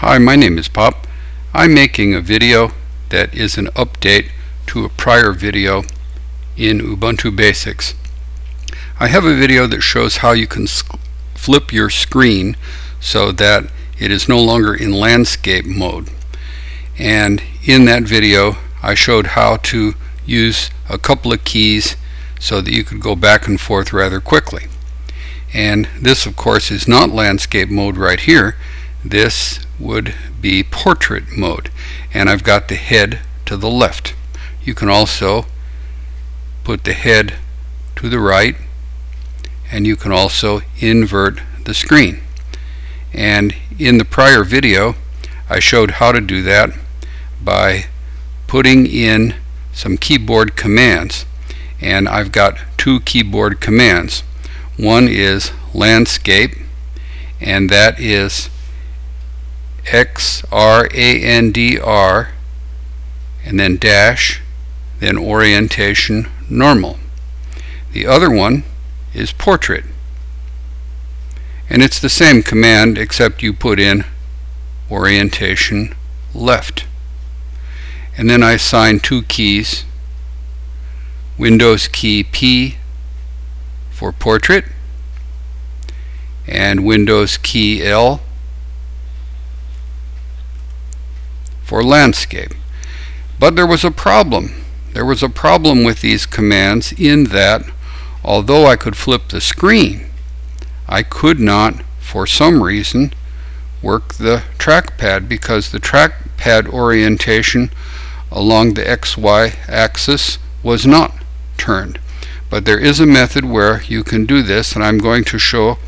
Hi, my name is Pop. I'm making a video that is an update to a prior video in Ubuntu Basics. I have a video that shows how you can flip your screen so that it is no longer in landscape mode. And in that video I showed how to use a couple of keys so that you could go back and forth rather quickly. And this of course is not landscape mode right here. This would be portrait mode, and I've got the head to the left. You can also put the head to the right, and you can also invert the screen. And in the prior video I showed how to do that by putting in some keyboard commands, and I've got two keyboard commands. One is landscape, and that is XRANDR and then dash, then orientation normal. The other one is portrait, and it's the same command except you put in orientation left. And then I assign two keys, Windows key P for portrait and Windows key L for landscape. But there was a problem. There was a problem with these commands in that although I could flip the screen, I could not, for some reason, work the trackpad because the trackpad orientation along the XY axis was not turned. But there is a method where you can do this, and I'm going to show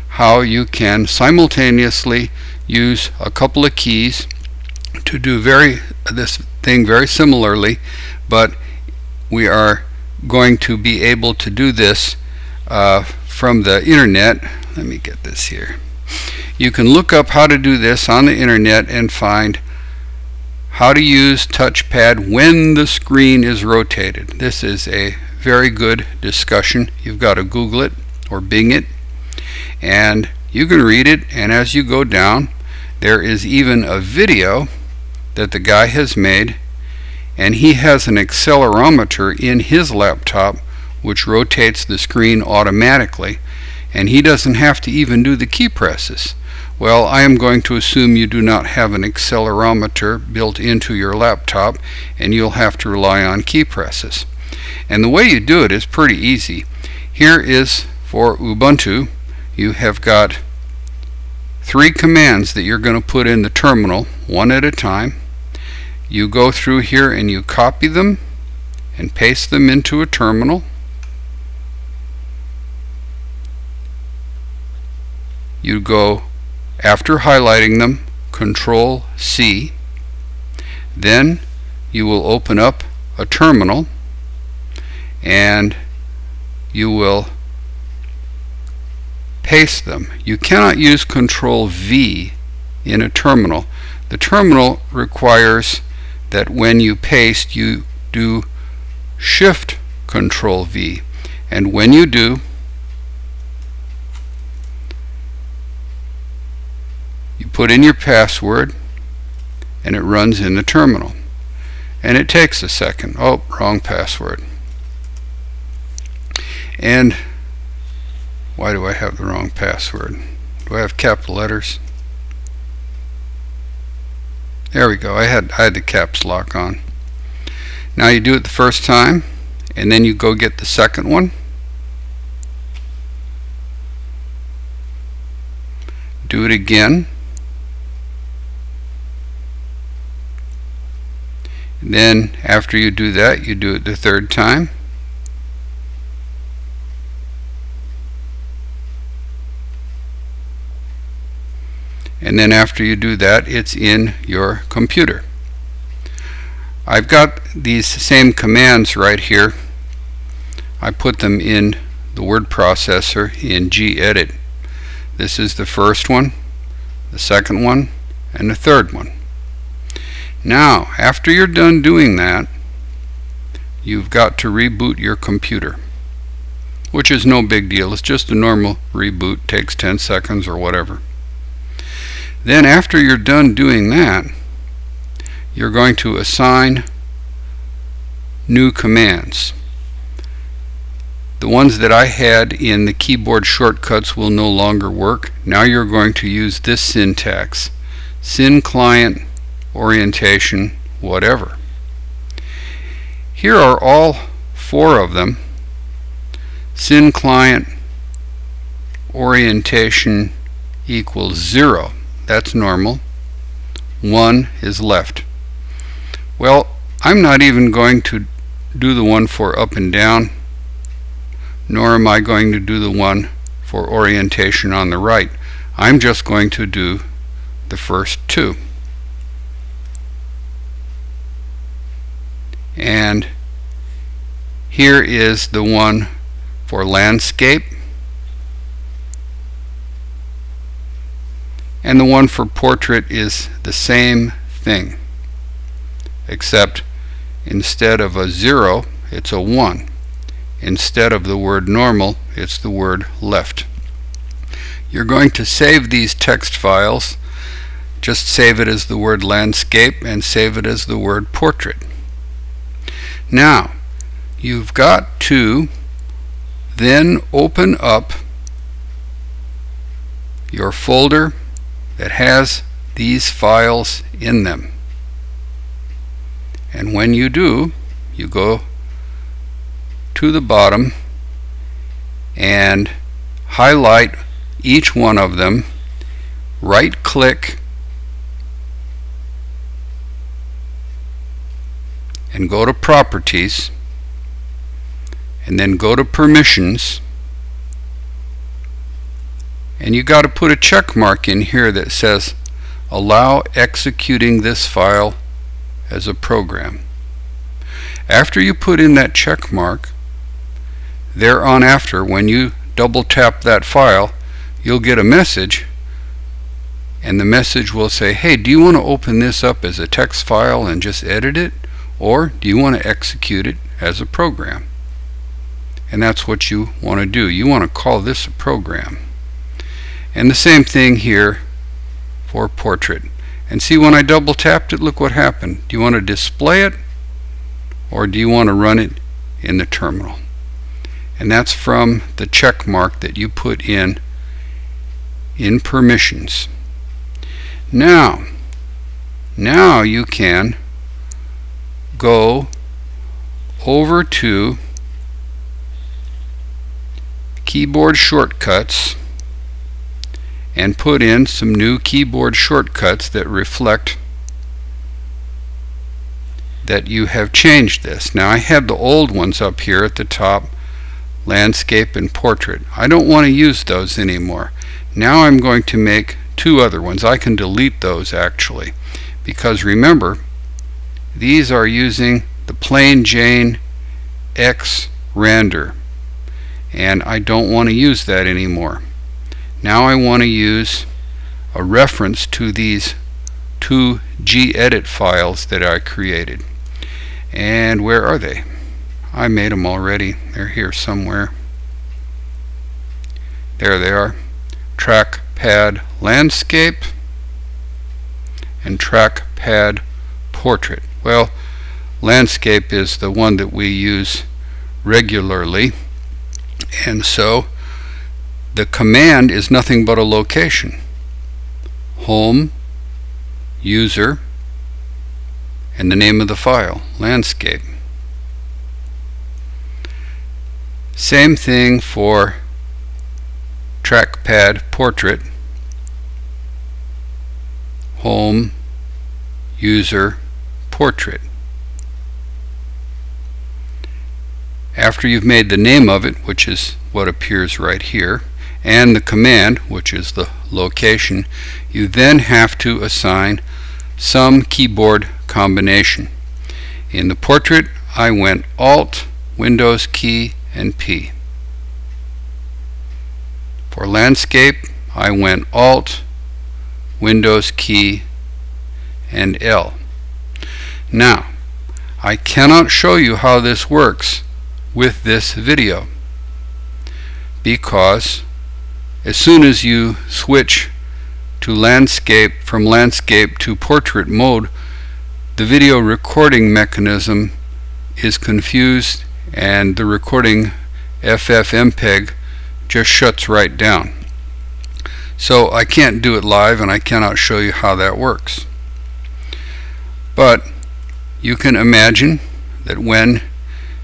how you can simultaneously use a couple of keys to do this thing very similarly, but we are going to be able to do this from the internet. Let me get this here. You can look up how to do this on the internet and find how to use touchpad when the screen is rotated. This is a very good discussion. You've got to Google it or Bing it, and you can read it, and as you go down there is even a video that the guy has made, and he has an accelerometer in his laptop which rotates the screen automatically, and he doesn't have to even do the key presses. Well, I am going to assume you do not have an accelerometer built into your laptop, and you'll have to rely on key presses. And the way you do it is pretty easy. Here is for Ubuntu. You have got three commands that you're going to put in the terminal one at a time. You go through here and you copy them and paste them into a terminal. You go, after highlighting them, Control C. Then you will open up a terminal and you will paste them. You cannot use Control V in a terminal. The terminal requires that when you paste you do Shift Control V, and when you do, you put in your password and it runs in the terminal, and it takes a second. Oh, wrong password. And why do I have the wrong password? Do I have capital letters? There we go. I had the caps lock on. Now you do it the first time, and then you go get the second one. Do it again. And then after you do that, you do it the third time. And then after you do that, it's in your computer. I've got these same commands right here. I put them in the word processor in Gedit. This is the first one, the second one, and the third one. Now, after you're done doing that, you've got to reboot your computer, which is no big deal. It's just a normal reboot, takes 10 seconds or whatever. Then after you're done doing that, you're going to assign new commands. The ones that I had in the keyboard shortcuts will no longer work. Now you're going to use this syntax: syn client, orientation, whatever. Here are all 4 of them. Syn client, orientation equals 0. That's normal. 1 is left. Well, I'm not even going to do the one for up and down, nor am I going to do the one for orientation on the right. I'm just going to do the first 2. And here is the one for landscape, and the one for portrait is the same thing, except instead of a 0 it's a 1. Instead of the word normal, it's the word left. You're going to save these text files. Just save it as the word landscape and save it as the word portrait. Now you've got to then open up your folder that has these files in them. And when you do, you go to the bottom and highlight each one of them, right click and go to properties, and then go to permissions, and you got to put a check mark in here that says allow executing this file as a program. After you put in that check mark, thereon after, when you double tap that file, you'll get a message, and the message will say, hey, do you want to open this up as a text file and just edit it, or do you want to execute it as a program? And that's what you want to do. You want to call this a program. And the same thing here for portrait. And see, when I double tapped it, look what happened. Do you want to display it, or do you want to run it in the terminal? And that's from the check mark that you put in permissions. Now you can go over to keyboard shortcuts and put in some new keyboard shortcuts that reflect that you have changed this. Now I had the old ones up here at the top, landscape and portrait. I don't want to use those anymore. Now I'm going to make 2 other ones. I can delete those actually, because remember, these are using the plain Jane X render, and I don't want to use that anymore. Now I want to use a reference to these 2 gedit files that I created. And where are they? I made them already. They're here somewhere. There they are. TRACKPAD landscape and TRACKPAD portrait. Well, landscape is the one that we use regularly, and so the command is nothing but a location. Home, user, and the name of the file, landscape. Same thing for TRACKPAD portrait. Home, user, portrait. After you've made the name of it, which is what appears right here, and the command, which is the location, you then have to assign some keyboard combination. In the portrait, I went Alt, Windows key, and P. For landscape, I went Alt, Windows key, and L. Now, I cannot show you how this works with this video, because as soon as you switch to landscape, from landscape to portrait mode, the video recording mechanism is confused and the recording FFmpeg just shuts right down. So I can't do it live and I cannot show you how that works. But you can imagine that when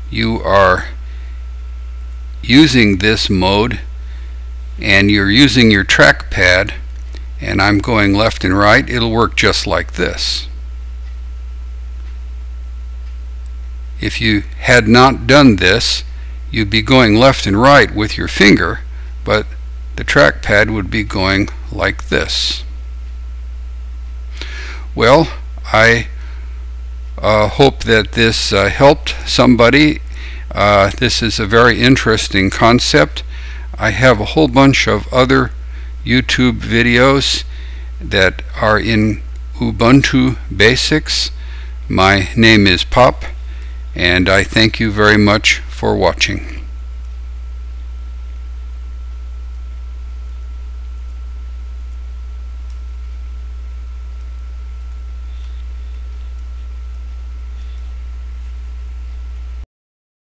you are using this mode and you're using your trackpad and I'm going left and right, it'll work just like this. If you had not done this, you'd be going left and right with your finger, but the trackpad would be going like this. Well, I hope that this helped somebody. This is a very interesting concept. I have a whole bunch of other YouTube videos that are in Ubuntu Basics. My name is Pop, and I thank you very much for watching.